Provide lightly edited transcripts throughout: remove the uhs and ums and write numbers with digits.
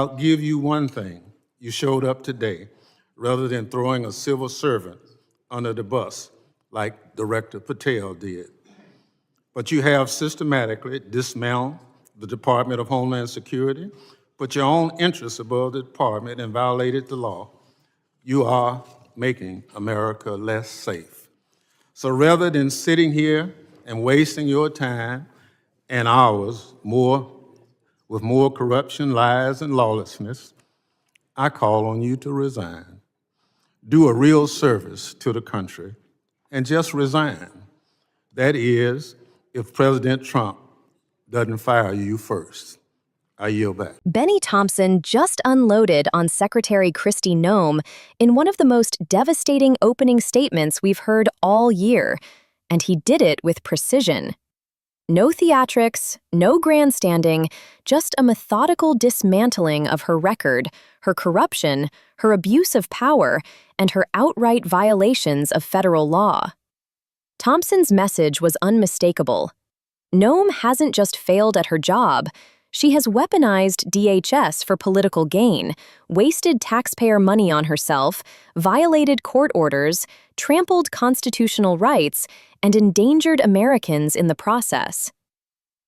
I'll give you one thing. You showed up today rather than throwing a civil servant under the bus like Director Patel did. But you have systematically dismantled the Department of Homeland Security, put your own interests above the department, and violated the law. You are making America less safe. So rather than sitting here and wasting your time and hours with more corruption, lies, and lawlessness, I call on you to resign. Do a real service to the country and just resign. That is, if President Trump doesn't fire you first. I yield back. Bennie Thompson just unloaded on Secretary Kristi Noem in one of the most devastating opening statements we've heard all year, and he did it with precision. No theatrics, no grandstanding, just a methodical dismantling of her record, her corruption, her abuse of power, and her outright violations of federal law. Thompson's message was unmistakable. Noem hasn't just failed at her job, she has weaponized DHS for political gain, wasted taxpayer money on herself, violated court orders, trampled constitutional rights, and endangered Americans in the process.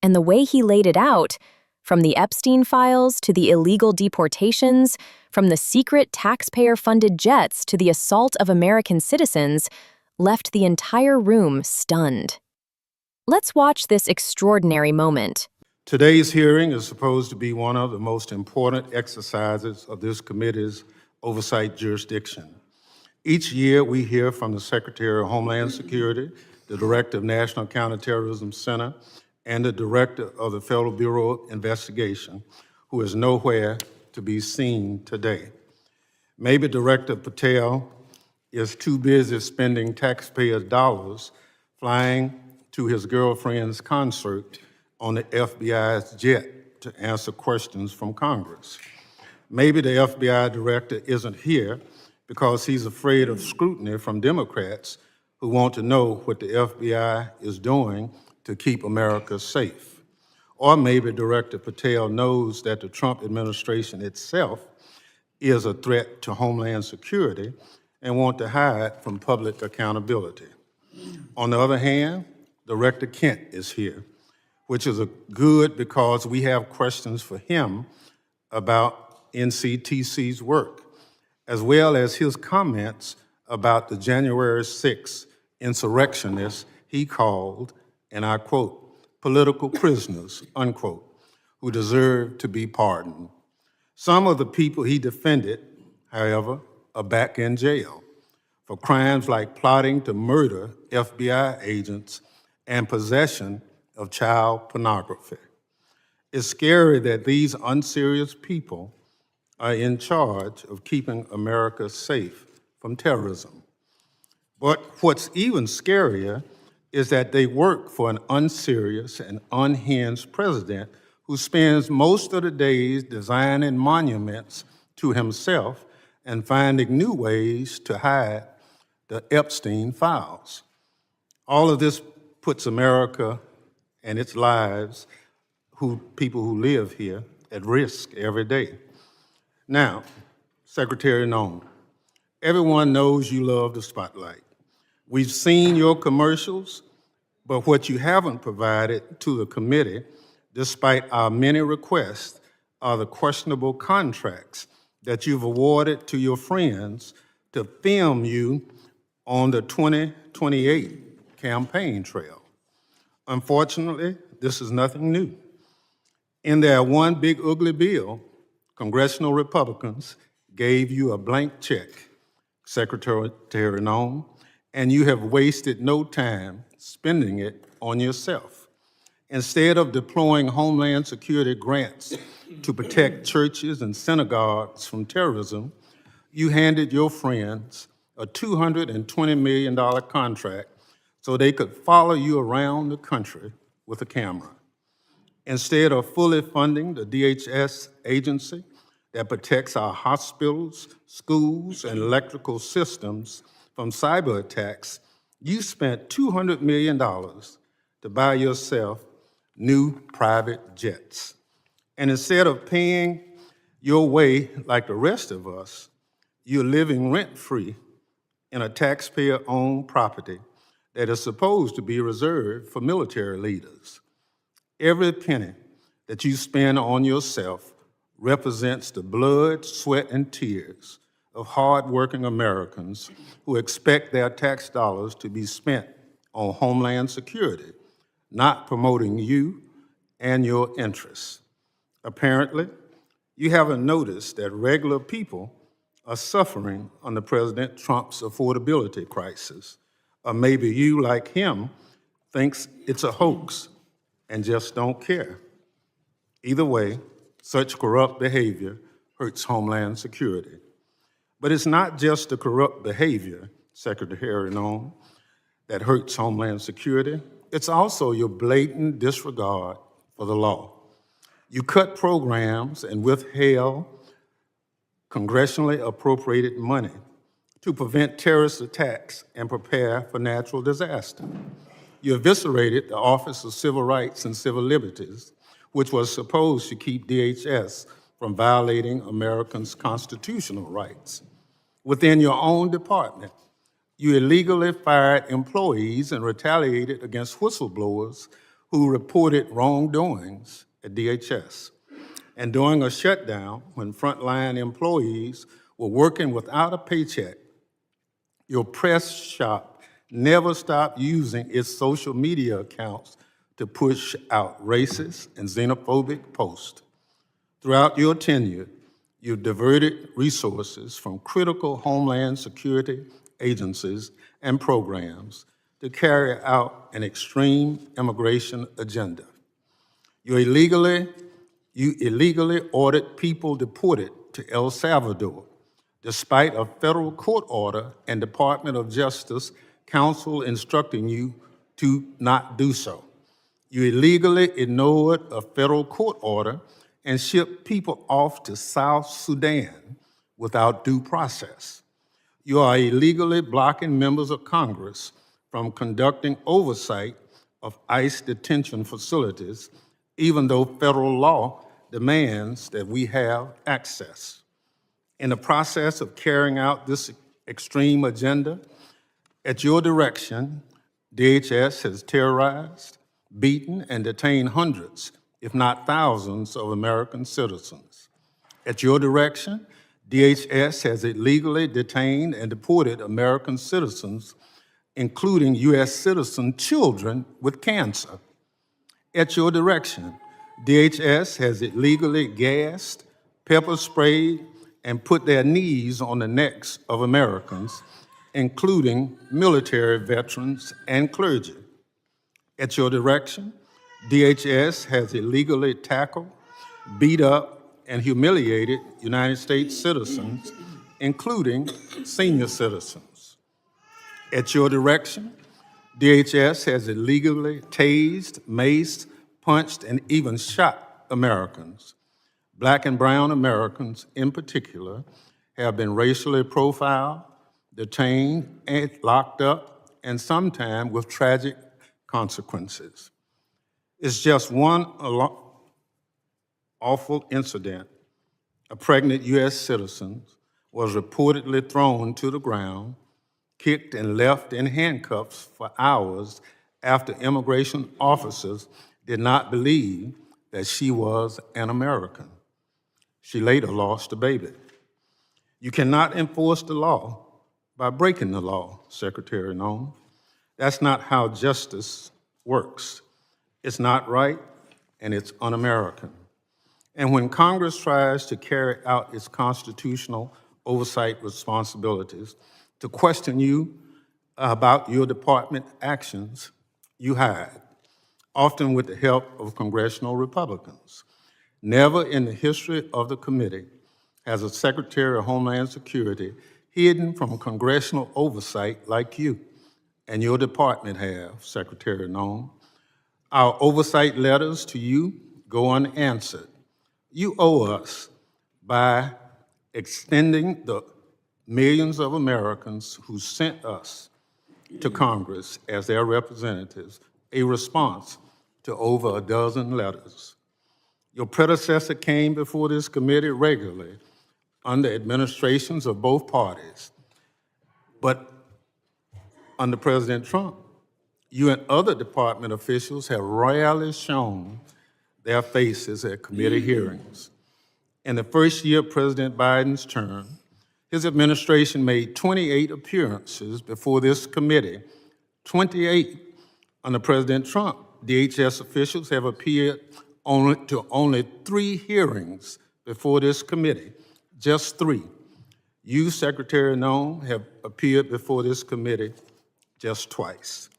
And the way he laid it out, from the Epstein files to the illegal deportations, from the secret taxpayer-funded jets to the assault of American citizens, left the entire room stunned. Let's watch this extraordinary moment. Today's hearing is supposed to be one of the most important exercises of this committee's oversight jurisdiction. Each year, we hear from the Secretary of Homeland Security, the Director of National Counterterrorism Center, and the Director of the Federal Bureau of Investigation, who is nowhere to be seen today. Maybe Director Patel is too busy spending taxpayers' dollars flying to his girlfriend's concert on the FBI's jet to answer questions from Congress. Maybe the FBI director isn't here because he's afraid of scrutiny from Democrats who want to know what the FBI is doing to keep America safe. Or maybe Director Patel knows that the Trump administration itself is a threat to Homeland Security and want to hide from public accountability. On the other hand, Director Kent is here, which is good because we have questions for him about NCTC's work, as well as his comments about the January 6th insurrectionists he called, and I quote, political prisoners, unquote, who deserve to be pardoned. Some of the people he defended, however, are back in jail for crimes like plotting to murder FBI agents and possession of child pornography. It's scary that these unserious people are in charge of keeping America safe from terrorism. But what's even scarier is that they work for an unserious and unhinged president who spends most of the days designing monuments to himself and finding new ways to hide the Epstein files. All of this puts America and its lives, people who live here, at risk every day. Now, Secretary Noem, everyone knows you love the spotlight. We've seen your commercials, but what you haven't provided to the committee, despite our many requests, are the questionable contracts that you've awarded to your friends to film you on the 2028 campaign trail. Unfortunately, this is nothing new. In their one big ugly bill, Congressional Republicans gave you a blank check, Secretary Noem, and you have wasted no time spending it on yourself. Instead of deploying Homeland Security grants to protect churches and synagogues from terrorism, you handed your friends a $220 million contract so they could follow you around the country with a camera. Instead of fully funding the DHS agency that protects our hospitals, schools, and electrical systems from cyber attacks, you spent $200 million to buy yourself new private jets. And instead of paying Your way, like the rest of us, you're living rent-free in a taxpayer-owned property that is supposed to be reserved for military leaders. Every penny that you spend on yourself represents the blood, sweat, and tears of hardworking Americans who expect their tax dollars to be spent on homeland security, not promoting you and your interests. Apparently, you haven't noticed that regular people are suffering under President Trump's affordability crisis. Or maybe you, like him, thinks it's a hoax and just don't care. Either way, such corrupt behavior hurts Homeland Security. But it's not just the corrupt behavior, Secretary Noem, that hurts Homeland Security. It's also your blatant disregard for the law. You cut programs and withheld congressionally appropriated money to prevent terrorist attacks and prepare for natural disaster. You eviscerated the Office of Civil Rights and Civil Liberties, which was supposed to keep DHS from violating Americans' constitutional rights. Within your own department, you illegally fired employees and retaliated against whistleblowers who reported wrongdoings at DHS. And during a shutdown, when frontline employees were working without a paycheck, your press shop never stopped using its social media accounts to push out racist and xenophobic posts. Throughout your tenure, you've diverted resources from critical Homeland Security agencies and programs to carry out an extreme immigration agenda. You illegally ordered people deported to El Salvador, despite a federal court order and Department of Justice counsel instructing you to not do so. You illegally ignored a federal court order and shipped people off to South Sudan without due process. You are illegally blocking members of Congress from conducting oversight of ICE detention facilities, even though federal law demands that we have access. In the process of carrying out this extreme agenda, at your direction, DHS has terrorized, beaten, and detained hundreds, if not thousands, of American citizens. At your direction, DHS has illegally detained and deported American citizens, including U.S. citizen children with cancer. At your direction, DHS has illegally gassed, pepper sprayed, and put their knees on the necks of Americans, including military veterans and clergy. At your direction, DHS has illegally tackled, beat up, and humiliated United States citizens, including senior citizens. At your direction, DHS has illegally tased, maced, punched, and even shot Americans. Black and brown Americans, in particular, have been racially profiled, detained, and locked up, and sometimes with tragic consequences. It's just one awful incident. A pregnant U.S. citizen was reportedly thrown to the ground, kicked, and left in handcuffs for hours after immigration officers did not believe that she was an American. She later lost a baby. You cannot enforce the law by breaking the law, Secretary Noem. That's not how justice works. It's not right, and it's un-American. And when Congress tries to carry out its constitutional oversight responsibilities, to question you about your department actions, you hide, often with the help of congressional Republicans. Never in the history of the committee has a Secretary of Homeland Security hidden from congressional oversight like you and your department have, Secretary Noem. Our oversight letters to you go unanswered. You owe us by extending the millions of Americans who sent us to Congress as their representatives a response to over a dozen letters. Your predecessor came before this committee regularly under administrations of both parties. But under President Trump, you and other department officials have rarely shown their faces at committee hearings. In the first year of President Biden's term, his administration made 28 appearances before this committee. 28. Under President Trump, DHS officials have appeared only 3 hearings before this committee, just 3. You, Secretary Noem, have appeared before this committee just twice.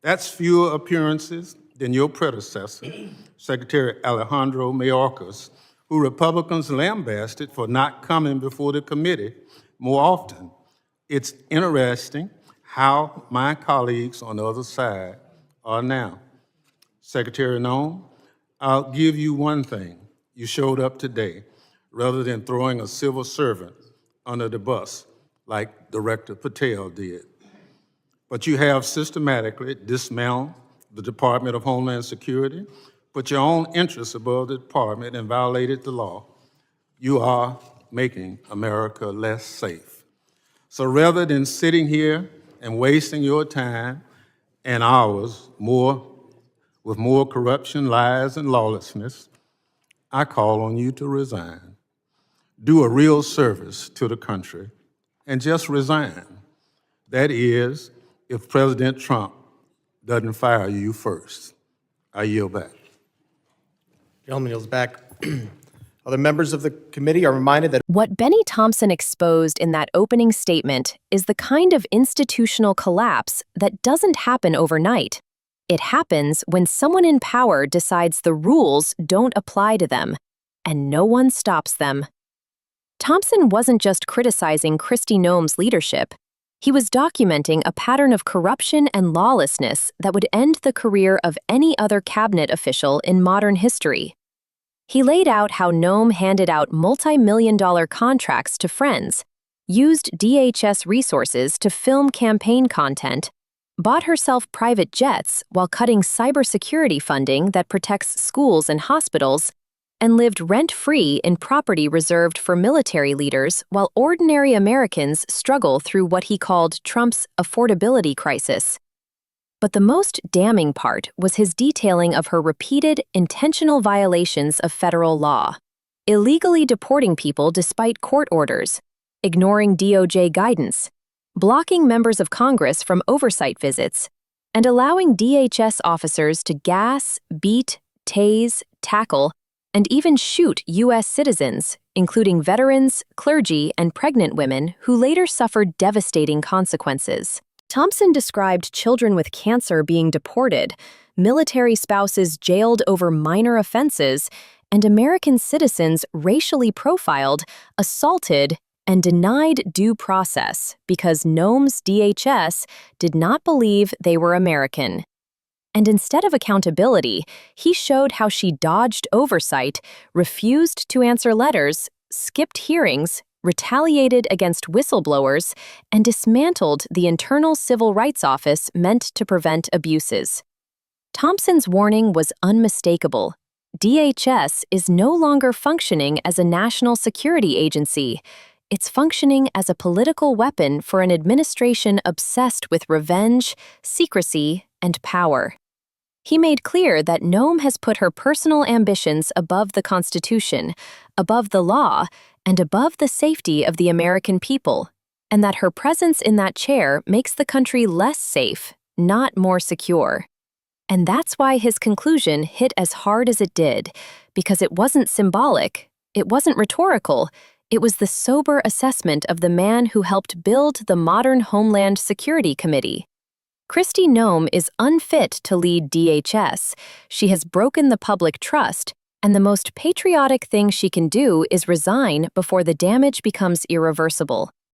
That's fewer appearances than your predecessor, Secretary Alejandro Mayorkas, who Republicans lambasted for not coming before the committee more often. It's interesting how my colleagues on the other side are now. Secretary Noem, I'll give you one thing. You showed up today rather than throwing a civil servant under the bus like Director Patel did. But you have systematically dismantled the Department of Homeland Security, put your own interests above the department, and violated the law. You are making America less safe. So rather than sitting here and wasting your time and ours with more corruption, lies, and lawlessness, I call on you to resign. Do a real service to the country and just resign. That is, if President Trump doesn't fire you first. I yield back. Gentleman yields back. Other members of the committee are reminded that What Bennie Thompson exposed in that opening statement is the kind of institutional collapse that doesn't happen overnight. It happens when someone in power decides the rules don't apply to them, and no one stops them. Thompson wasn't just criticizing Kristi Noem's leadership. He was documenting a pattern of corruption and lawlessness that would end the career of any other cabinet official in modern history. He laid out how Noem handed out multi-million-dollar contracts to friends, used DHS resources to film campaign content, bought herself private jets while cutting cybersecurity funding that protects schools and hospitals, and lived rent-free in property reserved for military leaders while ordinary Americans struggle through what he called Trump's affordability crisis. But the most damning part was his detailing of her repeated, intentional violations of federal law, illegally deporting people despite court orders, ignoring DOJ guidance, blocking members of Congress from oversight visits, and allowing DHS officers to gas, beat, tase, tackle, and even shoot U.S. citizens, including veterans, clergy, and pregnant women who later suffered devastating consequences. Thompson described children with cancer being deported, military spouses jailed over minor offenses, and American citizens racially profiled, assaulted, and denied due process because Noem's DHS did not believe they were American. And instead of accountability, he showed how she dodged oversight, refused to answer letters, skipped hearings, retaliated against whistleblowers, and dismantled the internal civil rights office meant to prevent abuses. Thompson's warning was unmistakable. DHS is no longer functioning as a national security agency. It's functioning as a political weapon for an administration obsessed with revenge, secrecy, and power. He made clear that Noem has put her personal ambitions above the Constitution, above the law, and above the safety of the American people, and that her presence in that chair makes the country less safe, not more secure. And that's why his conclusion hit as hard as it did, because it wasn't symbolic, it wasn't rhetorical, it was the sober assessment of the man who helped build the modern Homeland Security Committee. Kristi Noem is unfit to lead DHS. She has broken the public trust, and the most patriotic thing she can do is resign before the damage becomes irreversible.